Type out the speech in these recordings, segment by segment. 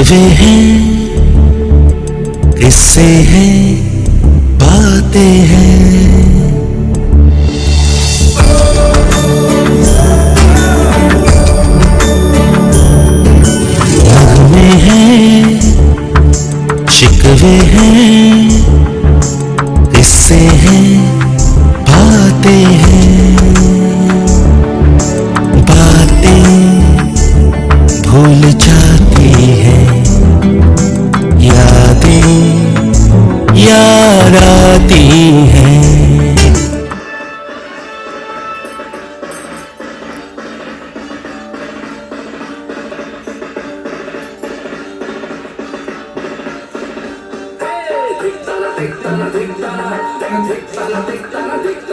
शिकवे हैं, किस्से हैं, बातें हैं, नगमे हैं, शिकवे हैं, किस्से हैं, बातें हैं, बातें भूल जाती हैं, यादें याद आती हैं।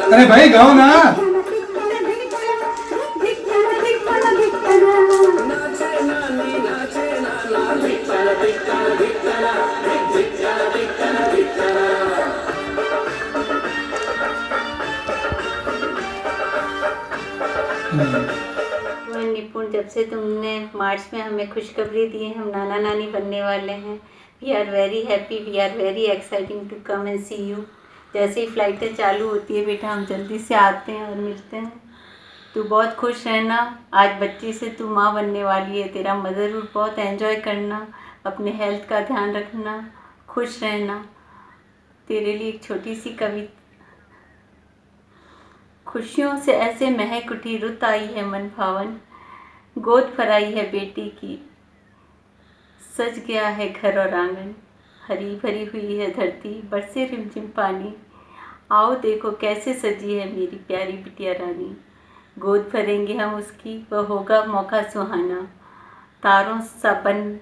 अरे भाई गाओ ना। निपुण, जब से तुमने मार्च में हमें खुशखबरी दी है हम नाना नानी बनने वाले हैं, we are very happy, we are very exciting to come and see you. जैसे ही फ्लाइटें चालू होती है बेटा हम जल्दी से आते हैं और मिलते हैं। तू बहुत खुश रहना, आज बच्ची से तू माँ बनने वाली है, तेरा मदरहुड बहुत एंजॉय करना, अपने हेल्थ का ध्यान रखना, खुश रहना। तेरे लिए एक छोटी सी कविता। खुशियों से ऐसे महक उठी, रुत आई है मन भावन, गोद भराई है बेटी की, सज गया है घर और आंगन, हरी भरी हुई है धरती, बरसे रिमझिम पानी, आओ देखो कैसे सजी है मेरी प्यारी बिटिया रानी। गोद भरेंगे हम उसकी, वह होगा मौका सुहाना, तारों सा बन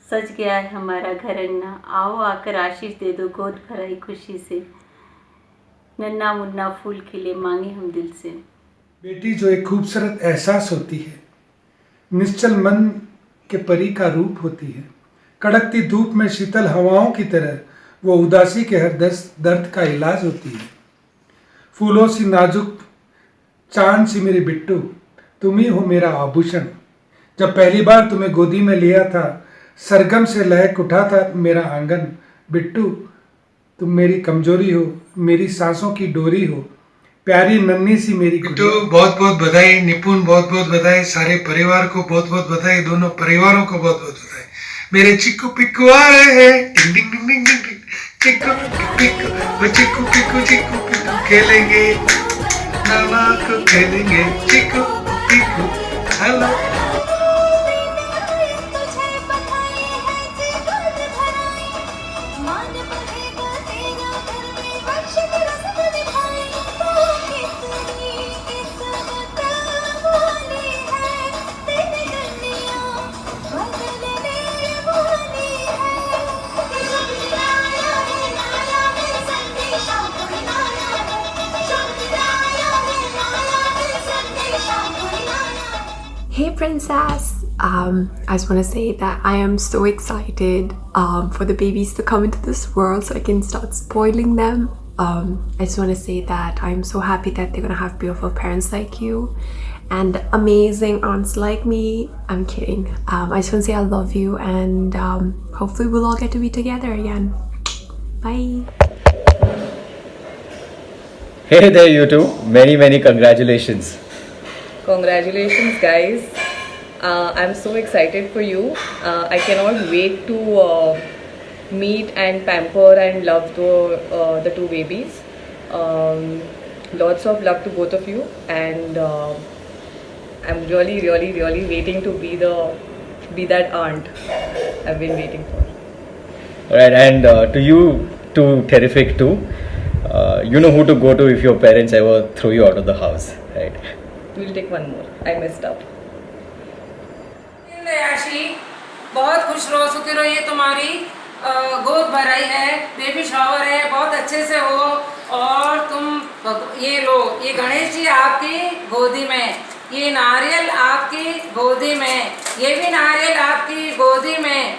सज गया है हमारा घर अंगना, आओ आकर आशीष दे दो गोद भराई खुशी से, नन्ना मुन्ना फूल खिले मांगे हम दिल से। बेटी जो एक खूबसूरत एहसास होती है, निश्चल मन के परी का रूप होती है, कड़कती धूप में शीतल हवाओं की तरह वो उदासी के हर दर्द का इलाज होती है। फूलों सी नाजुक चांद सी मेरी बिट्टू, तुम ही हो मेरा आभूषण। जब पहली बार तुम्हें गोदी में लिया था, सरगम से लहक उठा था मेरा आंगन। बिट्टू तुम मेरी कमजोरी हो, मेरी सांसों की डोरी हो, प्यारी नन्ही सी मेरी बिट्टू। बहुत बहुत बधाई निपुण, बहुत बहुत बधाई सारे परिवार को, बहुत बहुत बधाई दोनों परिवारों को, बहुत बहुत बधाई। मेरे चिक्कू पिक्कू आ रहे हैं, डिंग डिंग डिंग डिंग डिंग डिंग, चिक्कू पिक्कू, वो चिक्कू पिक्कू खेलेंगे, नाना को खेलेंगे, Chikku Pikku hello. Hey princess, I just want to say that I am so excited for the babies to come into this world so I can start spoiling them. I just want to say that I'm so happy that they're gonna have beautiful parents like you and amazing aunts like me. I'm kidding. I just want to say I love you and hopefully we'll all get to be together again. Bye. Hey there you two, many congratulations. Congratulations guys, I'm so excited for you. I cannot wait to meet and pamper and love the two babies. Lots of love to both of you and I'm really waiting to be that aunt I've been waiting for. Alright, and to you two terrific too, you know who to go to if your parents ever throw you out of the house, right? We'll take one more. I messed up. याशी बहुत खुश रहो, सुखी रहो, ये तुम्हारी गोद भराई है, बेबी शावर है, बहुत अच्छे से हो। और तुम ये लो, ये गणेश जी आपकी गोदी में, ये नारियल आपकी गोदी में, ये भी नारियल आपकी गोदी में।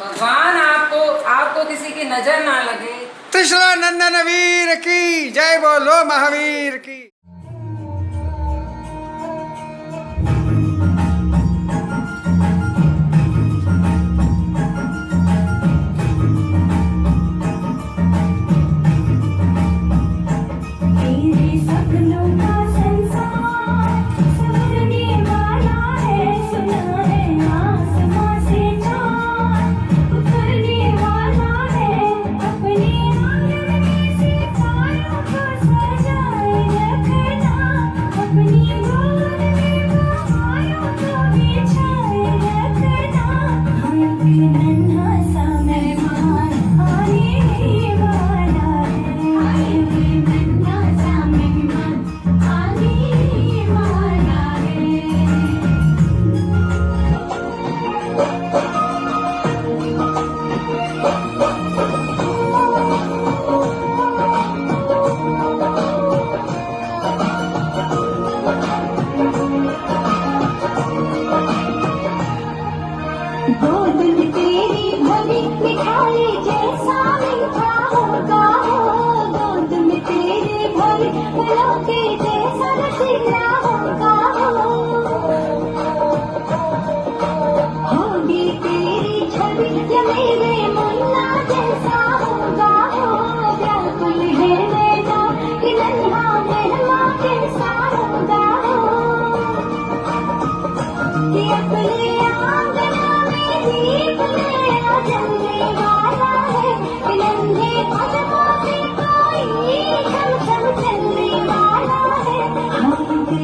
भगवान आपको किसी की नजर ना लगे। कृष्ण नंदन वीर की जय, बोलो महावीर की।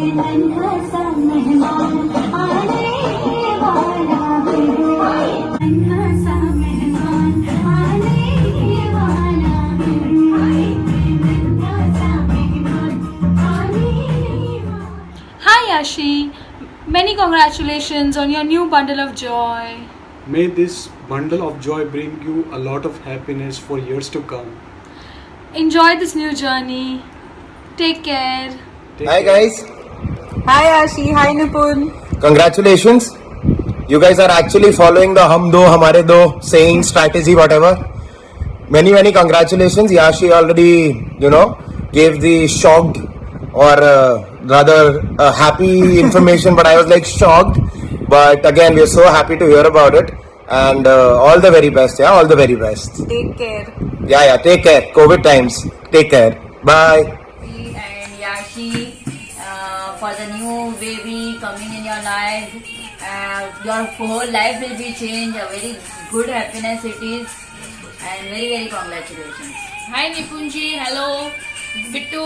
Hi Yashi, many congratulations on your new bundle of joy. May this bundle of joy bring you a lot of happiness for years to come. Enjoy this new journey. Take care. Hi guys, Hi Ashi, hi Nipun. congratulations. You guys are actually following the hum do hamare do saying strategy whatever. Many congratulations. Yashi already gave the shocked or rather happy information, but I was like shocked. But again, we are so happy to hear about it, and all the very best. Yeah, all the very best. Take care. Yeah. Take care. COVID times. Take care. Bye. And Yashi, for the new baby coming in your life, your whole life will be changed. A very good happiness it is, and very congratulations. Hi Nipunji, hello. Bittu,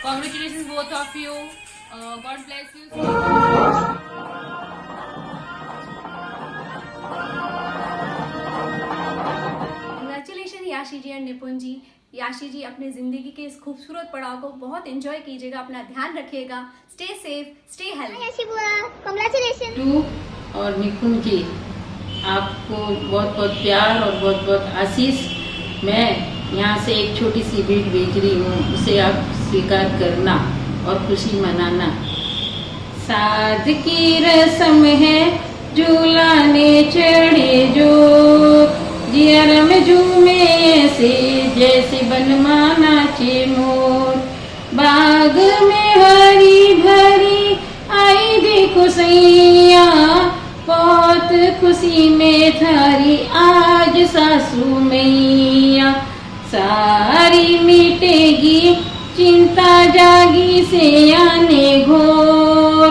congratulations both of you. God bless you. Congratulations याशी जी and निपुण जी. याशी जी अपने ज़िंदगी के इस खूबसूरत पड़ाव को बहुत एंजॉय कीजिएगा, अपना ध्यान रखिएगा. Stay safe, stay healthy. याशी बुआ, कांग्रेचुलेशन. टू और निपुण जी, आपको बहुत बहुत प्यार और बहुत बहुत आशीष. मैं यहाँ से एक छोटी सी भेंट भेज रही हूँ, उसे आप स्वीकार करना और खुशी मनाना. साद की रस्म है झूलाने चढ़े जो, जिया में झूमे ऐसे जैसे बनवा नाचे मोर. बाग में हरी भरी आई देखो सैया, बहुत खुशी में थारी आज सासू मैया. सारी मिटेगी चिंता जागी से आने घोर,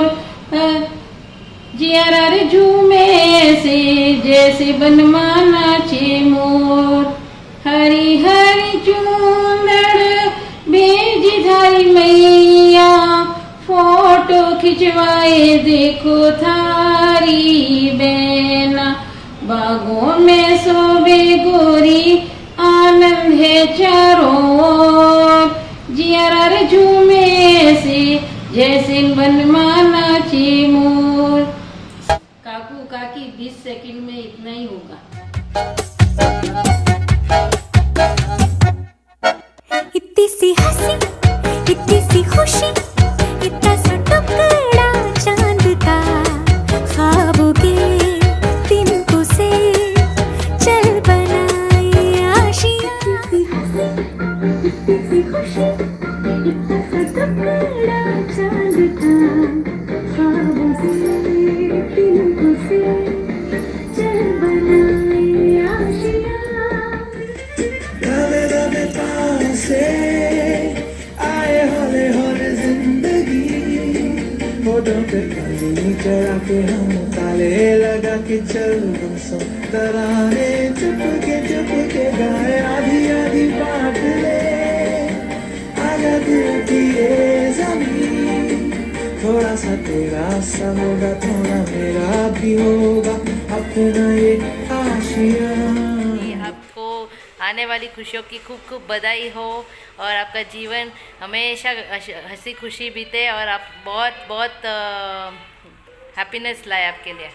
जिया रे झूमे ऐसे जैसे बनवा नाचे मोर. हरी हरी चूंदड़ भेजी धारी मैया, फोटो खिंचवाए देखो थारी बहना. बागों में सोबे गोरी आनंद है चारों ओर, जिया रे झूमे ऐसे जैसे बनवा नाचे मोर. काकू काकी 20 सेकंड में इतना ही होगा. इतनी सी हंसी, इतनी सी खुशी, इतना सा टुकड़ा चांद का, ख्वाबों के तिनको से चल बनाए आशियाँ. इतनी सी खुशी, इतना सा टुकड़ा चांद का, ख्वाबों के तिनको से चल बनाए आशियाँ. से आए हौले हौले जिंदगी, होठों पे पानी चढ़ा के हम ताले लगा के चल बरसों तराने चुप के गाए. आधी आधी बात ले आजा दिल की ये जमीन, थोड़ा सा तेरा सा होगा, थोड़ा मेरा भी होगा अपना ये आशियाँ. आने वाली खुशियों की खूब खूब बधाई हो, और आपका जीवन हमेशा हंसी खुशी बीते, और आप बहुत बहुत हैप्पीनेस लाए आपके लिए.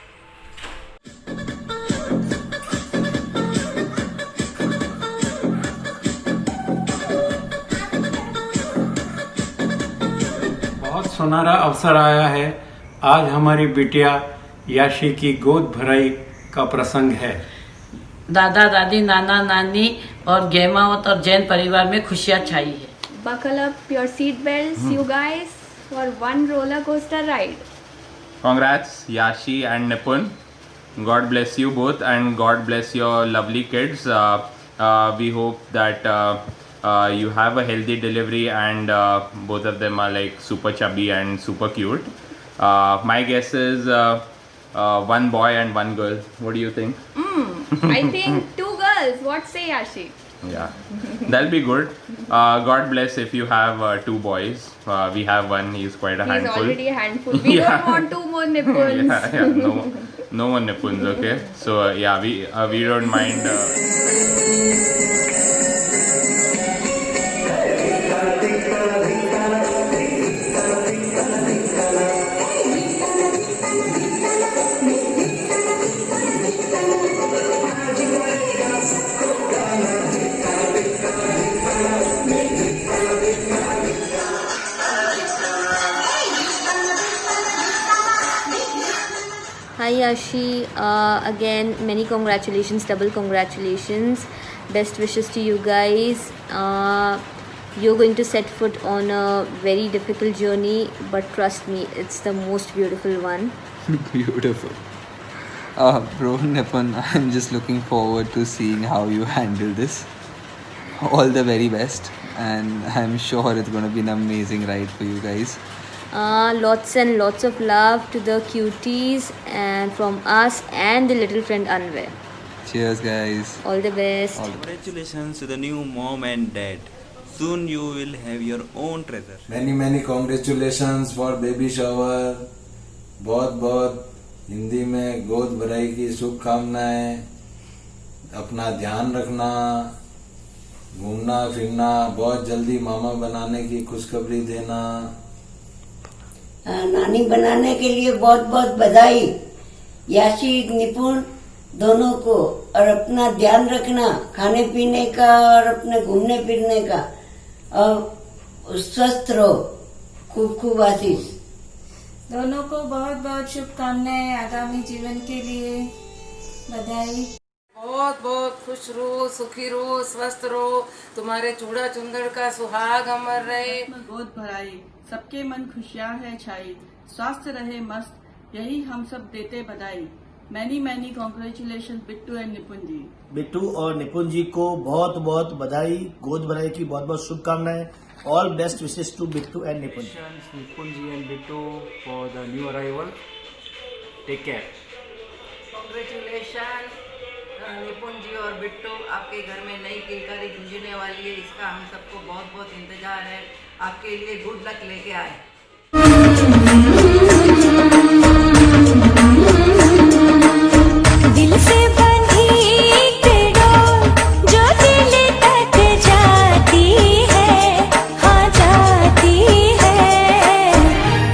बहुत सुनहरा अवसर आया है. आज हमारी बिटिया याशी की गोद भराई का प्रसंग है. दादा दादी नाना नानी और गहमावत और जैन परिवार में खुशियाँ छाई है. Buckle up your seat belts, you guys, for one roller coaster ride. Congrats, Yashi and Nipun. God bless you both, and God bless your lovely kids. We hope that you have a healthy delivery, and both of them are like super chubby and super cute. My guess is one boy and one girl. What do you think? I think 2 girls. What say Yashi? Yeah, that'll be good. God bless if you have 2 boys. We have one. He's quite a He's handful. already a handful. We Yeah. don't want 2 more nippons. No more nippons. Okay, so yeah, we don't mind. Hi Yashi, again many congratulations, double congratulations, best wishes to you guys. You're going to set foot on a very difficult journey, but trust me, it's the most beautiful one. Beautiful. Bro, Nipun, I'm just looking forward to seeing how you handle this. All the very best, and I'm sure it's going to be an amazing ride for you guys. Lots and lots of love to the cuties and from us and the little friend Anvay. Cheers, guys. All the best. Congratulations to the new mom and dad. Soon you will have your own treasure. Many congratulations for baby shower. बहुत हिंदी में गोद भराई की शुभकामनाएं. अपना ध्यान रखना, घूमना फिरना, बहुत जल्दी मामा बनाने की खुशखबरी देना. नानी बनाने के लिए बहुत बहुत बधाई. याशी निपुण दोनों को, और अपना ध्यान रखना खाने पीने का और अपने घूमने फिरने का, और स्वस्थ रहो. खूब खूब आशीष. दोनों को बहुत बहुत शुभकामनाएं आगामी जीवन के लिए. बधाई. बहुत बहुत खुश रहो, सुखी रहो, स्वस्थ रहो. तुम्हारे चूड़ा चुंदड़ का सुहाग अमर रहे. गोद भराई, सबके मन खुशियाँ है छाई. स्वास्थ्य रहे मस्त, यही हम सब देते बधाई. मैनी कॉन्ग्रेचुलेशन बिट्टू एंड निपुण जी. बिट्टू और निपुण जी को बहुत बहुत बधाई. गोद भराई की बहुत बहुत शुभकामनाएं. All best wishes to Bittu and Nipun. Nipun ji and Bittu for the new arrival. Take care. Congratulation निपुण जी और बिट्टू, आपके घर में नई किलकारी गूंजने वाली है. इसका हम सबको बहुत बहुत इंतजार है. आपके लिए गुड लक लेके आए. दिल से बंधी एक डोर जो दिल तक जाती है, हाँ जाती है.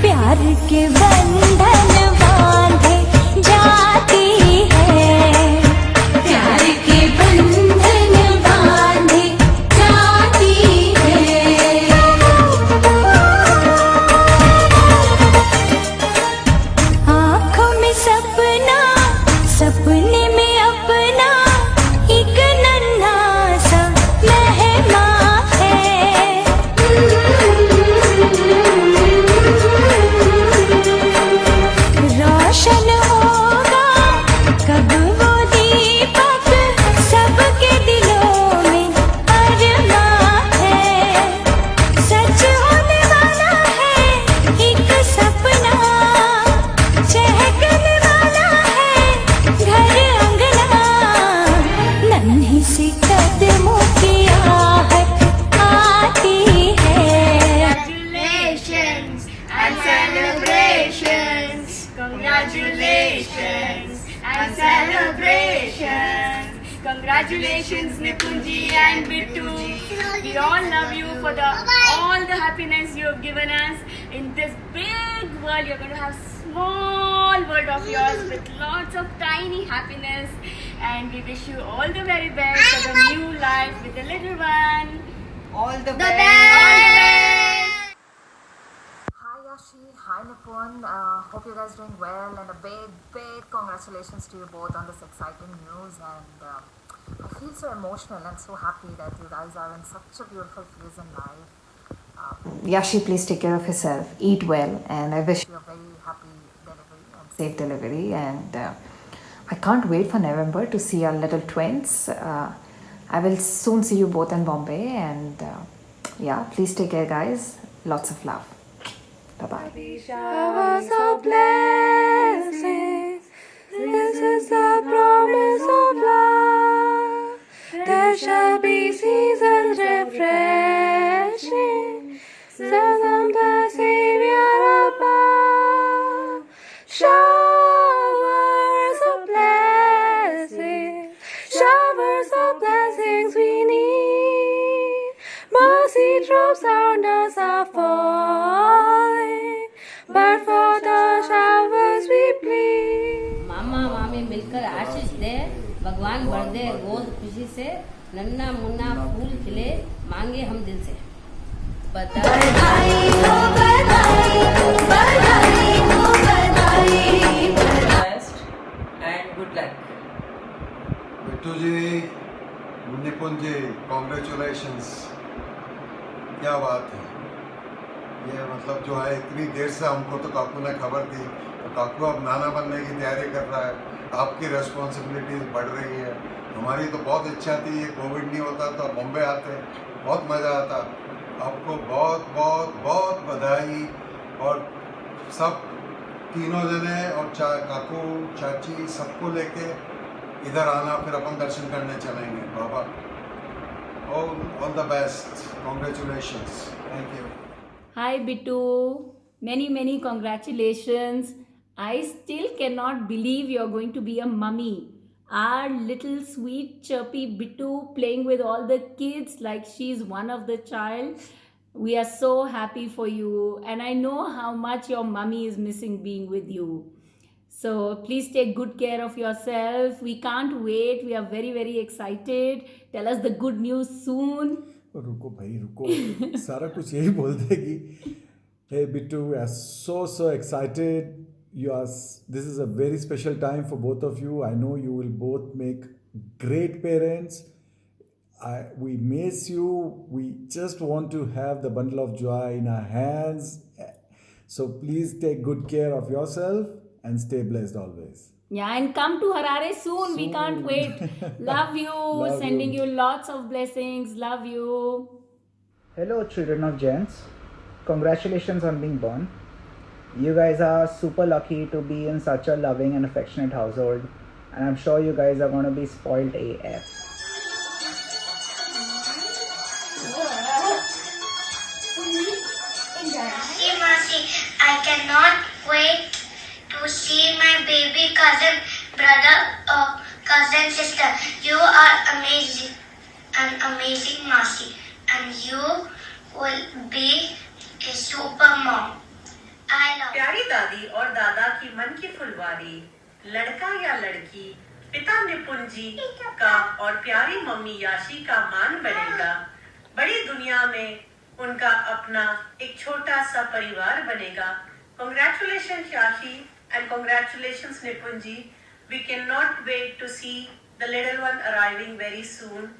प्यार के बंधन बांधे जाती है. प्यार के बंधन बांधे जाती है. आँखों में सपना, सपने में अपना एक नन्हा सा मेहमान है. रोशन होगा कब वो दीपक, सबके दिलों में अरमान है. सच होने वाला है एक सपना, चहकने वाला है घर अंगना. नन्ही सी कदमों की आहट आती है. Congratulations and celebrations. Congratulations and celebrations. Congratulations Nipunji and Bittu. We all love you for all the happiness you have given us. In this big world, you're going to have small world of yours with lots of tiny happiness. And we wish you all the very best for the new life with the little one. All the best. best. All the best. Hi Yashi, hi Nipun. Hope you guys doing well, and a big congratulations to you both on this exciting news. And I feel so emotional and so happy that you guys are in such a beautiful phase in life. Yashi, please take care of yourself, eat well, and I wish you a very happy delivery and safe delivery. And I can't wait for November to see our little twins. I will soon see you both in Bombay, and yeah, please take care guys. Lots of love. Bye-bye. Showers of blessings, this is the promise of love. There shall be but for the showers we plead. मामा मामी मिलकर आशीष दे, भगवान भर दे गोद खुशी से, नन्ना मुन्ना फूल खिले, मांगे हम दिल से। बधाई हो बधाई, बधाई हो बधाई, Best and good luck. Bittu जी, निपुण जी, कॉन्ग्रेचुलेशंस। क्या बात है, ये मतलब जो है इतनी देर से हमको तो काकू ने खबर दी, तो काकू अब नाना बनने की तैयारी कर रहा है, आपकी रेस्पॉन्सिबिलिटीज बढ़ रही है। हमारी तो बहुत इच्छा थी, ये कोविड नहीं होता तो बॉम्बे आते, बहुत मज़ा आता। आपको बहुत बहुत बहुत बधाई, और सब तीनों जने और काकू चाची सबको लेके इधर आना, फिर अपन दर्शन करने चलेंगे बाबा। All the best, congratulations, thank you. Hi Bittu, many congratulations. I still cannot believe you're going to be a mummy. Our little sweet chirpy Bittu playing with all the kids like she's one of the child. We are so happy for you, and I know how much your mummy is missing being with you. So please take good care of yourself. We can't wait. We are very excited. Tell us the good news soon. रुको भाई रुको, सारा कुछ यही बोल देगी। Hey Bittu, we are so excited. This is a very special time for both of you. I know you will both make great parents. We miss you. We just want to have the bundle of joy in our hands. So please take good care of yourself and stay blessed always. Yeah, and come to Harare soon. We can't wait. Love you. Love Sending you. you lots of blessings. Love you. Hello, children of gents. Congratulations on being born. You guys are super lucky to be in such a loving and affectionate household, and I'm sure you guys are going to be spoiled AF. Hey, Masi, I cannot wait to see my baby cousin, brother, cousin, sister. You are amazing, an amazing Masi, and you will be a super mom. I love you. प्यारी दादी और दादा की मन की फुलवारी, लड़का या लड़की, पिता निपुण जी का और प्यारी मम्मी याशी का मान बढ़ेगा। बड़ी दुनिया में उनका अपना एक छोटा सा परिवार बनेगा। Congratulations Yashi and congratulations Nipun ji. We cannot wait to see the little one arriving very soon.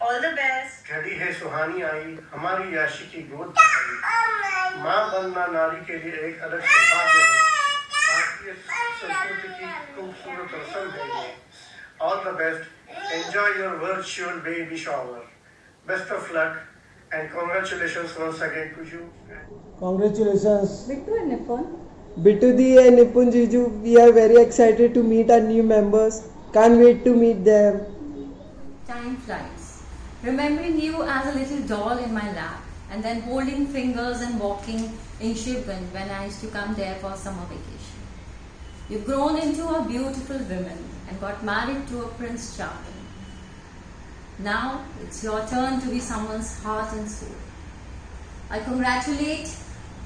All the best. घड़ी है सुहानी आई, हमारी याशी की गोद भराई। माँ बनना नारी के लिए एक अलग सौभाग्य है। भारतीय संस्कृति की खूबसूरत रस्म है ये। All the best. Enjoy your virtual baby shower. Best of luck and congratulations once again to you. Congratulations. Bittu and Nipun. Bittu Di and Nipun Jiju, we are very excited to meet our new members. Can't wait to meet them. Time flies. Remembering you as a little doll in my lap, and then holding fingers and walking in Shivgan when I used to come there for summer vacation. You've grown into a beautiful woman and got married to a Prince Charming. Now it's your turn to be someone's heart and soul. I congratulate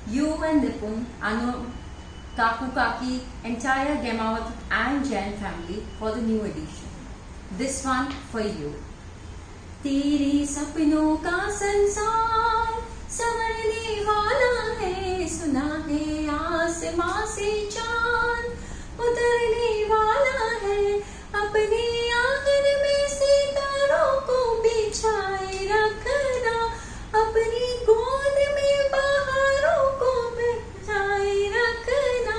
you and Nipun, Anu, Kaku Kaki, entire Gemawat and Jain family for the new edition. This one for you. तेरे सपनों का संसार संवरने वाला है, सुना है आसमां से चांद उतरने वाला है, अपने आंगन में सितारों को बिछाए रखना, अपनी गोद में बहारों को बिछाए रखना,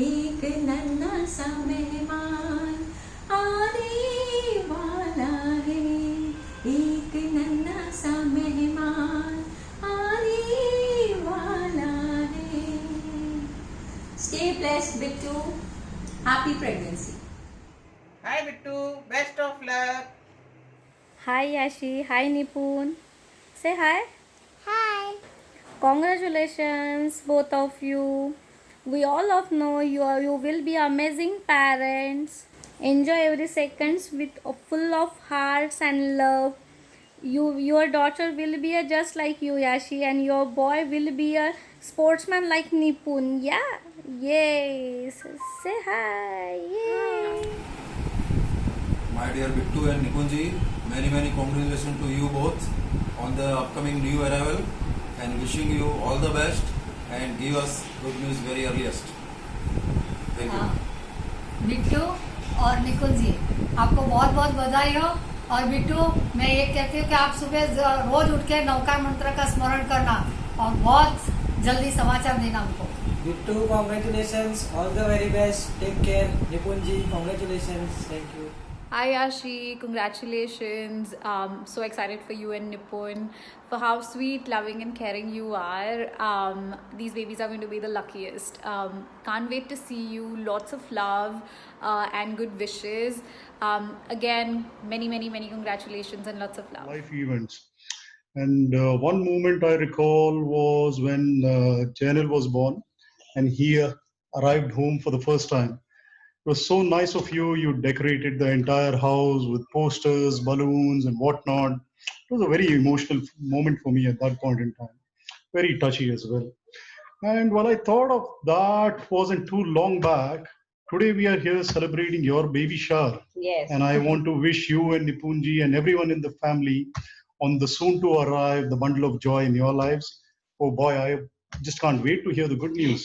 एक नन्हा सा मेहमान आने वाला है, एक नन्हा सा मेहमान आने वाला है। Stay blessed, Bittu. Happy pregnancy. Hi Bittu, best of luck. Hi Yashi, hi Nipun. Say hi. Hi. Congratulations both of you. We all of know you will be amazing parents. Enjoy every seconds with full of hearts and love. your daughter will be just like you, Yashi, and your boy will be a sportsman like Nipun. Yeah, yes. Say hi. Yay. My dear Bittu and Nikunji, many congratulations to you both on the upcoming new arrival and wishing you all the best and give us good news very earliest. Thank you. Bittu और निकुल जी, आपको बहुत बहुत बधाई हो। और बिट्टू, मैं ये कहती हूँ कि आप सुबह रोज उठ के नौकार मंत्र का स्मरण करना और बहुत जल्दी समाचार देना हमको। Bittu, congratulations, all the very best, take care. Nipunji, congratulations, thank you. Hi Yashi, congratulations. So excited for you and Nipun, for how sweet, loving and caring you are. These babies are going to be the luckiest. Can't wait to see you. Lots of love and good wishes. Again, many congratulations and lots of love. Life events. And one moment I recall was when Janil was born and he arrived home for the first time. It was so nice of you. You decorated the entire house with posters, balloons, and whatnot. It was a very emotional moment for me at that point in time. Very touchy as well. And while I thought of that wasn't too long back, today we are here celebrating your baby shower. Yes. And I want to wish you and Nipunji and everyone in the family on the soon to arrive, the bundle of joy in your lives. Oh boy, I just can't wait to hear the good news.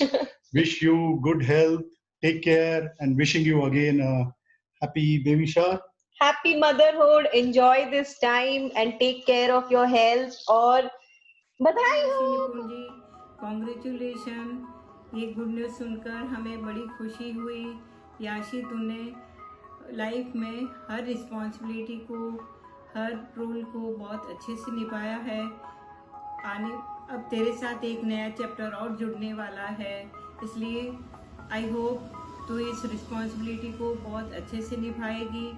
Wish you good health. Take care, and wishing you again a happy baby shower. Happy motherhood. Enjoy this time and take care of your health. और बधाई हो। निपुण जी, congratulation. ये good news सुनकर हमें बड़ी खुशी हुई। याशी, तुमने लाइफ में हर रिस्पॉन्सिबिलिटी को, हर रोल को बहुत अच्छे से निभाया है। अब तेरे साथ एक नया चैप्टर और जुड़ने वाला है, इसलिए आई होप तू इस रिस्पॉन्सिबिलिटी को बहुत अच्छे से निभाएगी।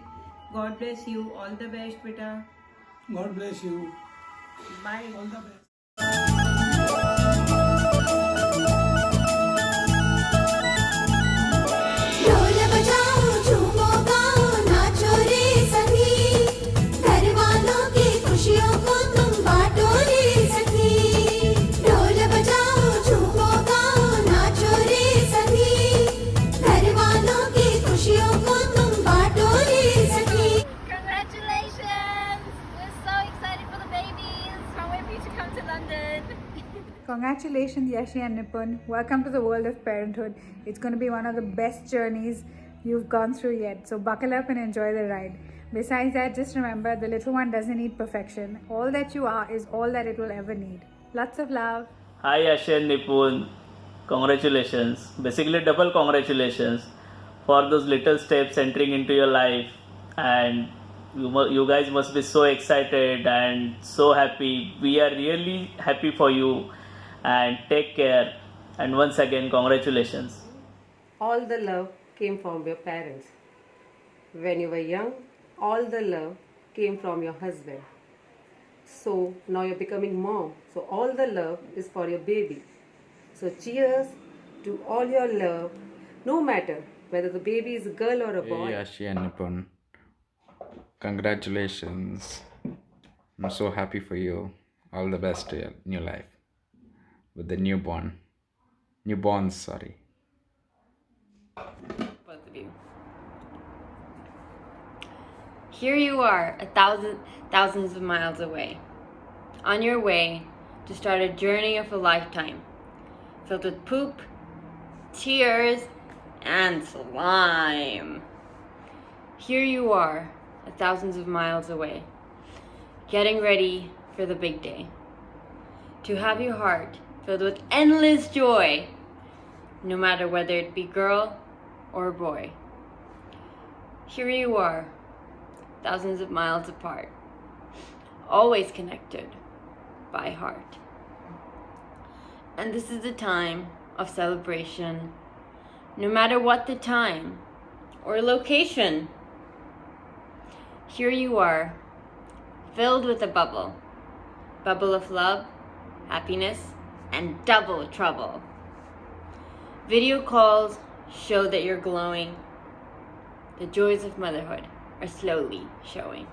God bless you, all the best बेटा। God bless you. Bye. All the best. ढोल बजाओ, झूमो गाओ, नाचो रे सखी, घर वालों की खुशियों को तुम बांटो रे सखी। ढोल बजाओ, झूमो गाओ, नाचो रे सखी, घर वालों की खुशियों को तुम बांटो रे सखी। Congratulations! We're so excited for the babies. Can't wait for you to come to London. Congratulations, Yashi and Nipun. Welcome to the world of parenthood. It's going to be one of the best journeys you've gone through yet. So buckle up and enjoy the ride. Besides that, just remember the little one doesn't need perfection. All that you are is all that it will ever need. Lots of love. Hi Yashi and Nipun. Congratulations. Basically double congratulations for those little steps entering into your life. And you guys must be so excited and so happy. We are really happy for you. And take care, and once again congratulations. All the love came from your parents. When you were young, all the love came from your husband. So now you're becoming mom, so all the love is for your baby. So cheers to all your love, no matter whether the baby is a girl or a boy. Hey Yashi and Nipun, congratulations. I'm so happy for you. All the best to your new life with the newborns, sorry. Both of you. Here you are, thousands of miles away, on your way to start a journey of a lifetime, filled with poop, tears, and slime. Here you are, thousands of miles away, getting ready for the big day, to have your heart filled with endless joy, no matter whether it be girl or boy. Here you are, thousands of miles apart, always connected by heart. And this is the time of celebration, no matter what the time or location. Here you are, filled with a bubble of love, happiness, and double trouble. Video calls show that you're glowing. The joys of motherhood are slowly showing.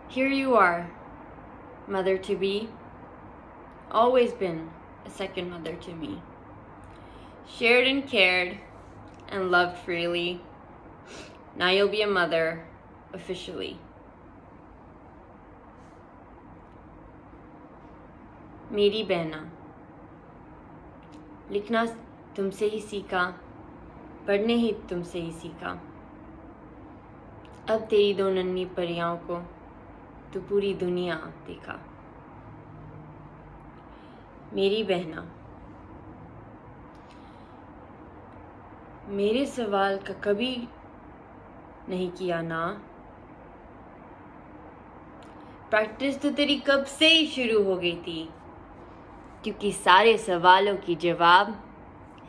Here you are, mother to be, always been a second mother to me. Shared and cared and loved freely. Now you'll be a mother officially. मेरी बहना, लिखना तुमसे ही सीखा, पढ़ने ही तुमसे ही सीखा। अब तेरी दो नन्ही परियां को तो पूरी दुनिया देखा। मेरी बहना, मेरे सवाल का कभी नहीं किया ना। प्रैक्टिस तो तेरी कब से ही शुरू हो गई थी, क्योंकि सारे सवालों की जवाब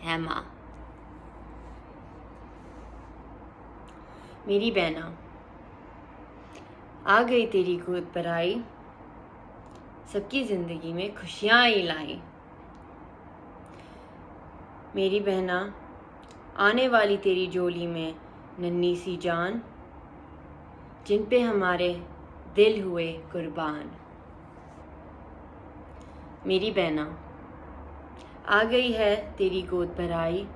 है माँ। मेरी बहना, आ गई तेरी गोद पर आई, सबकी जिंदगी में खुशियां ही लाई। मेरी बहना, आने वाली तेरी झोली में नन्ही सी जान, जिन पे हमारे दिल हुए कुर्बान। मेरी बहना, आ गई है तेरी गोद पर आई,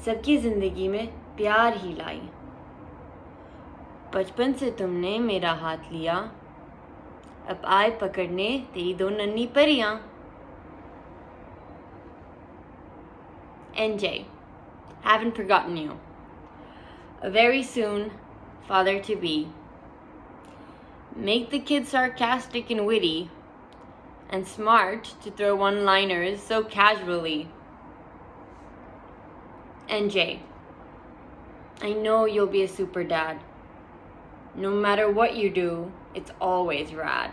सबकी जिंदगी में प्यार ही लाई। बचपन से तुमने मेरा हाथ लिया, अब आए पकड़ने तेरी दो नन्ही परियां। NJ, haven't forgotten you. A very soon father to be. Make the kids sarcastic and witty, and smart to throw one-liners so casually. NJ, I know you'll be a super dad. No matter what you do, it's always rad.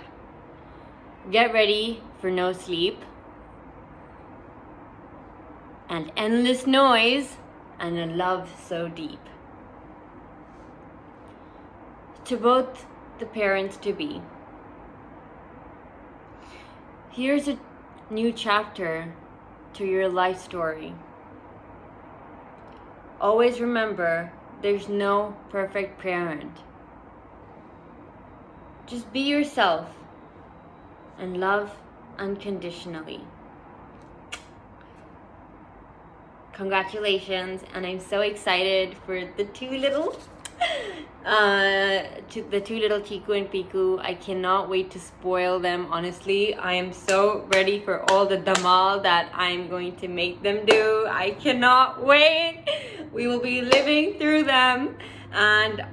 Get ready for no sleep and endless noise and a love so deep. To both the parents to be, here's a new chapter to your life story. Always remember, there's no perfect parent. Just be yourself and love unconditionally. Congratulations, and I'm so excited for the two little Chiku and Piku. I cannot wait to spoil them. Honestly, I am so ready for all the dhamal that I'm going to make them do. I cannot wait. We will be living through them, and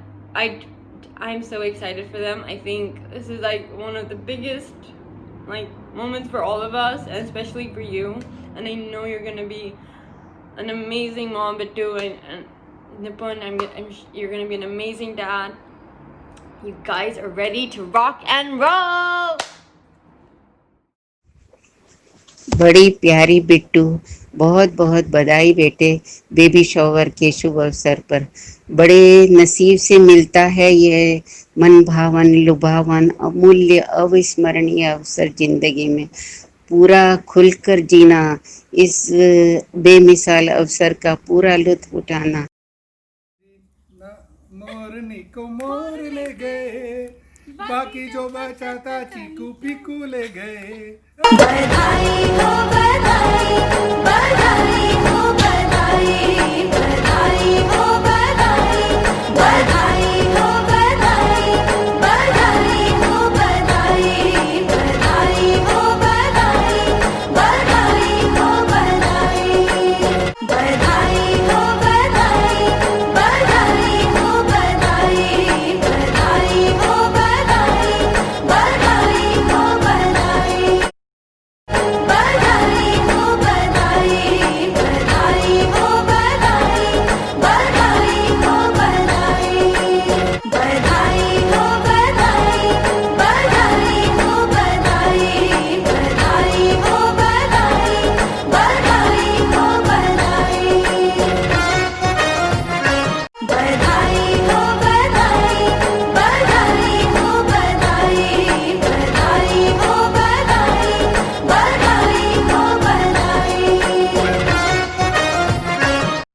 I'm so excited for them. I think this is like one of the biggest moments for all of us, and especially for you. And I know you're gonna be an amazing mom, but and Nipun, you're gonna be an amazing dad. You guys are ready to rock and roll. बड़ी प्यारी बिट्टू, बहुत बहुत बधाई बेटे baby shower के शुभ अवसर पर। बड़े नसीब से मिलता है ये मन भावन लुभावन अमूल्य अविस्मरणीय अवसर जिंदगी में। पूरा खुलकर जीना, इस बेमिसाल अवसर का पूरा लुत्फ उठाना। मोरनी को मोर ले गए, बाकी जो बचा था चीकू पीकू ले गए। बधाई हो बधाई